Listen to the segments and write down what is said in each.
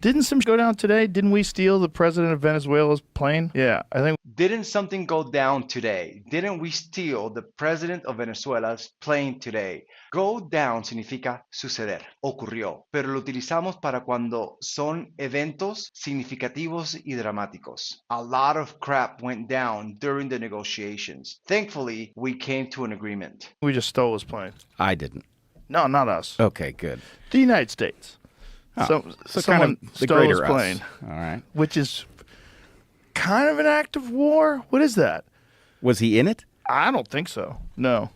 Didn't some go down today? Didn't we steal the president of Venezuela's plane? Yeah, I think. Didn't something go down today? Didn't we steal the president of Venezuela's plane today? Go down significa suceder, ocurrió, pero lo utilizamos para cuando son eventos significativos y dramáticos. A lot of crap went down during the negotiations. Thankfully, we came to an agreement. We just stole his plane. I didn't. No, not us. Okay, good. The United States. So Someone kind of the stole his greater plane. us. All right. Which is kind of an act of war. What is that? Was he in it? I don't think so. No.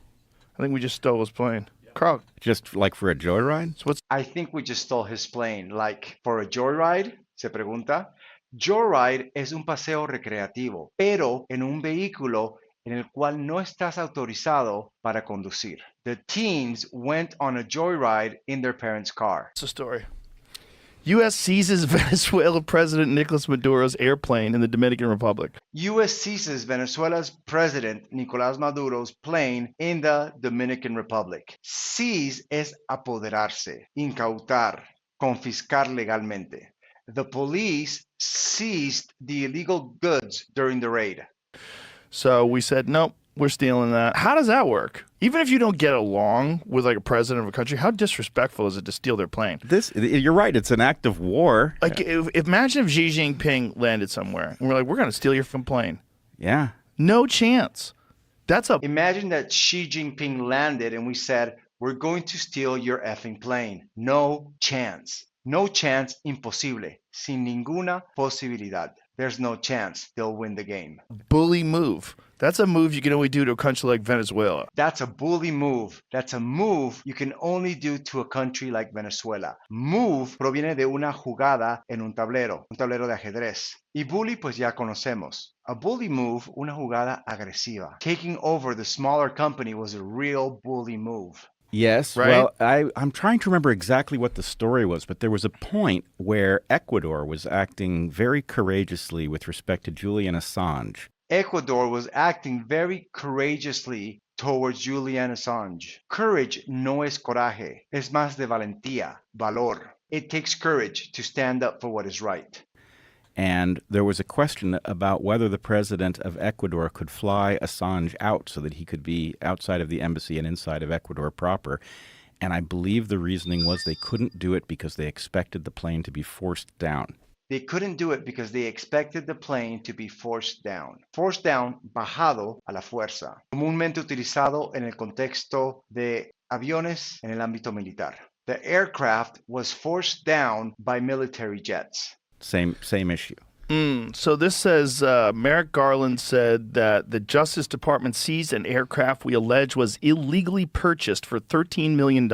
I think we just stole his plane. Carl, Just like for a joyride? so what's I think we just stole his plane. Like, for a joyride, se pregunta. Joyride es un paseo recreativo, pero en un vehículo en el cual no estás autorizado para conducir. The teens went on a joyride in their parents' car. the story? U.S. seizes Venezuela President Nicolas Maduro's airplane in the Dominican Republic. U.S. seizes Venezuela's president Nicolás Maduro's plane in the Dominican Republic. Seize es apoderarse, incautar, confiscar legalmente. The police seized the illegal goods during the raid. So we said, nope, we're stealing that. How does that work? Even if you don't get along with like a president of a country, how disrespectful is it to steal their plane? You're right. It's an act of war. Like, imagine if Xi Jinping landed somewhere and we're like, we're going to steal your plane. Yeah. No chance. That's a Imagine that Xi Jinping landed and we said, we're going to steal your effing plane. No chance. No chance, imposible. Sin ninguna posibilidad. There's no chance they'll win the game. bully move. That's a move you can only do to a country like Venezuela. That's a bully move. That's a move you can only do to a country like Venezuela. Move proviene de una jugada en un tablero de ajedrez. Y bully pues ya conocemos. A bully move, una jugada agresiva. Taking over the smaller company was a real bully move. Yes. Right? Well, I'm trying to remember exactly what the story was, but there was a point where Ecuador was acting very courageously with respect to Julian Assange. Ecuador was acting very courageously towards Julian Assange. Courage no es coraje, es más de valentía, valor. It takes courage to stand up for what is right. And there was a question about whether the president of Ecuador could fly Assange out so that he could be outside of the embassy and inside of Ecuador proper. And I believe the reasoning was they couldn't do it because they expected the plane to be forced down. They couldn't do it because they expected the plane to be forced down. Forced down, bajado a la fuerza. Comúnmente utilizado en el contexto de aviones en el ámbito militar. The aircraft was forced down by military jets. Same issue. So this says Merrick Garland said that the Justice Department seized an aircraft we allege was illegally purchased for $13 million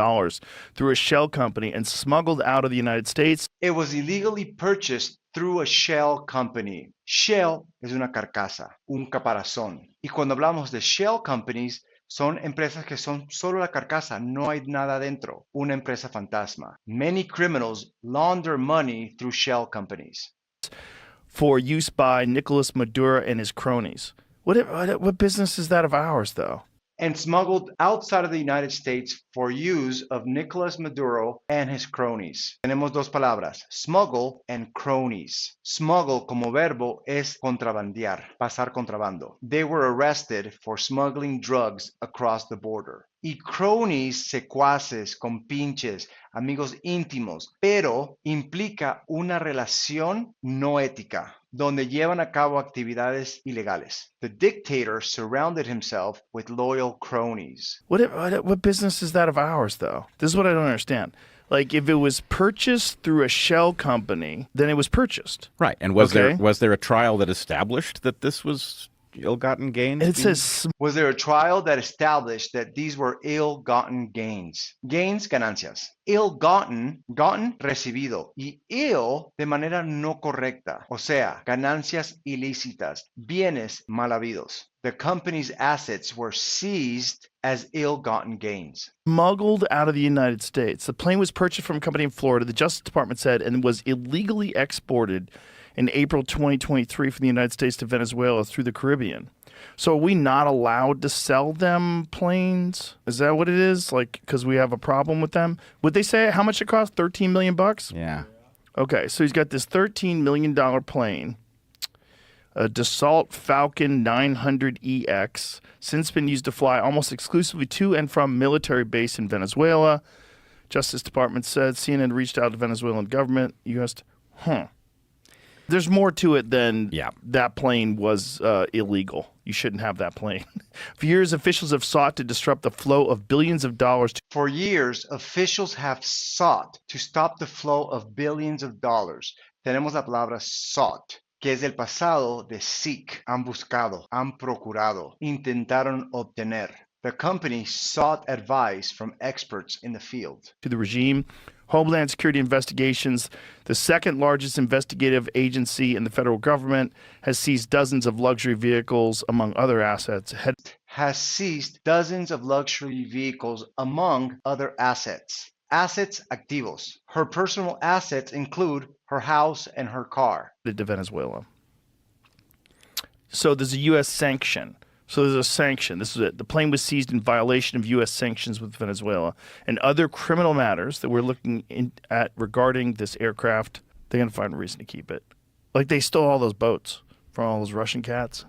through a shell company and smuggled out of the United States. It was illegally purchased through a shell company. Shell es una carcasa, un caparazón. Y cuando hablamos de shell companies, son empresas que son solo la carcasa, no hay nada dentro. Una empresa fantasma. Many criminals launder money through shell companies. For use by Nicolas Maduro and his cronies. What business is that of ours, though? And smuggled outside of the United States for use of Nicolas Maduro and his cronies. Tenemos dos palabras, smuggle and cronies. Smuggle como verbo es contrabandear, pasar contrabando. They were arrested for smuggling drugs across the border. Y cronies, secuaces, compinches, amigos íntimos, pero implica una relación no ética, donde llevan a cabo actividades ilegales. The dictator surrounded himself with loyal cronies. What business is that of ours, though? This is what I don't understand. Like, if it was purchased through a shell company, then it was purchased. Right. And was there a trial that established that this was ill-gotten gains? It says Was there a trial that established that these were ill-gotten gains? Gains, ganancias. Ill-gotten, gotten, recibido. Y ill, de manera no correcta. O sea, ganancias ilícitas, bienes mal habidos. The company's assets were seized as ill-gotten gains. smuggled out of the United States. The plane was purchased from a company in Florida, the Justice Department said, and was illegally exported in April 2023 from the United States to Venezuela through the Caribbean. So are we not allowed to sell them planes? Is that what it is? Like, because we have a problem with them? Would they say how much it cost? $13 million? Yeah. Okay, so he's got this $13 million plane, a Dassault Falcon 900EX, since been used to fly almost exclusively to and from military base in Venezuela. Justice Department said CNN reached out to Venezuelan government. U.S. There's more to it than that plane was illegal. You shouldn't have that plane. For years, officials have sought to disrupt the flow of billions of dollars. For years, officials have sought to stop the flow of billions of dollars. Tenemos la palabra sought, que es el pasado de seek. Han buscado, han procurado, intentaron obtener. The company sought advice from experts in the field. To the regime. Homeland Security Investigations, the second largest investigative agency in the federal government, has seized dozens of luxury vehicles, among other assets. Has seized dozens of luxury vehicles, among other assets. Assets activos. Her personal assets include her house and her car. To Venezuela. So there's a U.S. sanction. So there's a sanction. This is it. The plane was seized in violation of U.S. sanctions with Venezuela and other criminal matters that we're looking at regarding this aircraft. They're going to find a reason to keep it. Like they stole all those boats from all those Russian cats.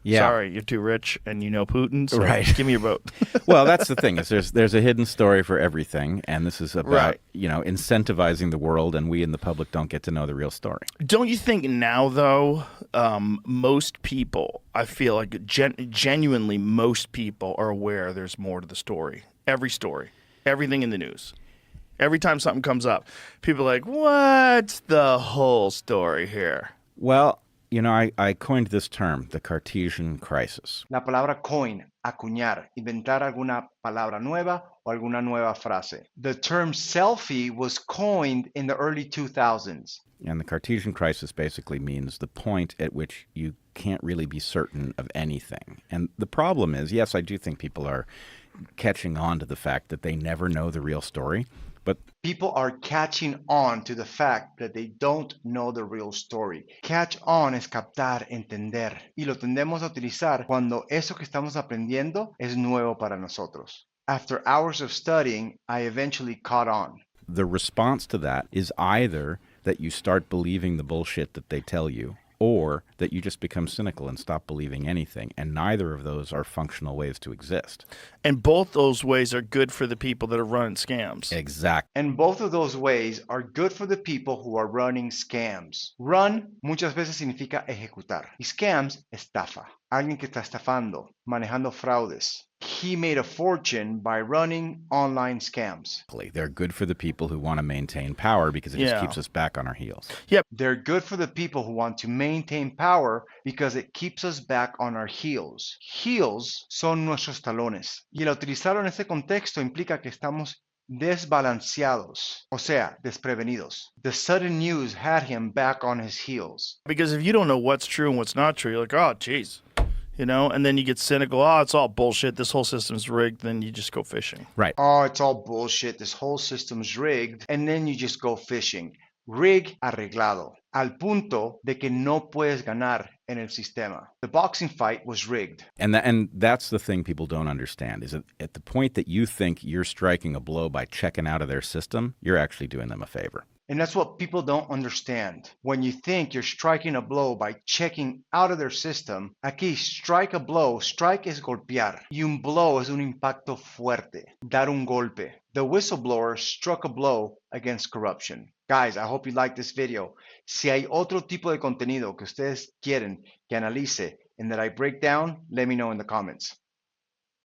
Yeah. Sorry, you're too rich and you know Putin, so right. Give me your boat. Well, that's the thing is there's a hidden story for everything, and this is about incentivizing the world, and we in the public don't get to know the real story. Don't you think now, though, most people, I feel like genuinely most people are aware there's more to the story. Every story, everything in the news. Every time something comes up, people are like, what's the whole story here? Well, I coined this term, the Cartesian crisis. La palabra coin, acuñar, inventar alguna palabra nueva o alguna nueva frase. The term selfie was coined in the early 2000s. And the Cartesian crisis basically means the point at which you can't really be certain of anything. And the problem is, yes, I do think people are catching on to the fact that they never know the real story. But people are catching on to the fact that they don't know the real story. Catch on es captar, entender. Y lo tendemos a utilizar cuando eso que estamos aprendiendo es nuevo para nosotros. After hours of studying, I eventually caught on. The response to that is either that you start believing the bullshit that they tell you, or that you just become cynical and stop believing anything. And neither of those are functional ways to exist. And both those ways are good for the people that are running scams. Exactly. And both of those ways are good for the people who are running scams. Run muchas veces significa ejecutar. Y scams, estafa. Alguien que está estafando, manejando fraudes. He made a fortune by running online scams. They're good for the people who want to maintain power because it just keeps us back on our heels. Yep. They're good for the people who want to maintain power because it keeps us back on our heels. Heels son nuestros talones. Y el utilizarlo en este contexto implica que estamos desbalanceados, o sea, desprevenidos. The sudden news had him back on his heels. Because if you don't know what's true and what's not true, you're like, oh, geez. And then you get cynical. Oh, it's all bullshit. This whole system's rigged. Then you just go fishing. Right. Oh, it's all bullshit. This whole system's rigged. And then you just go fishing. Rig arreglado. Al punto de que no puedes ganar en el sistema. The boxing fight was rigged. And that's the thing people don't understand, is that at the point that you think you're striking a blow by checking out of their system, you're actually doing them a favor. And that's what people don't understand. When you think you're striking a blow by checking out of their system, aquí strike a blow, strike es golpear. Y un blow es un impacto fuerte, dar un golpe. The whistleblower struck a blow against corruption. Guys, I hope you like this video. Si hay otro tipo de contenido que ustedes quieren que analice and that I break down, let me know in the comments.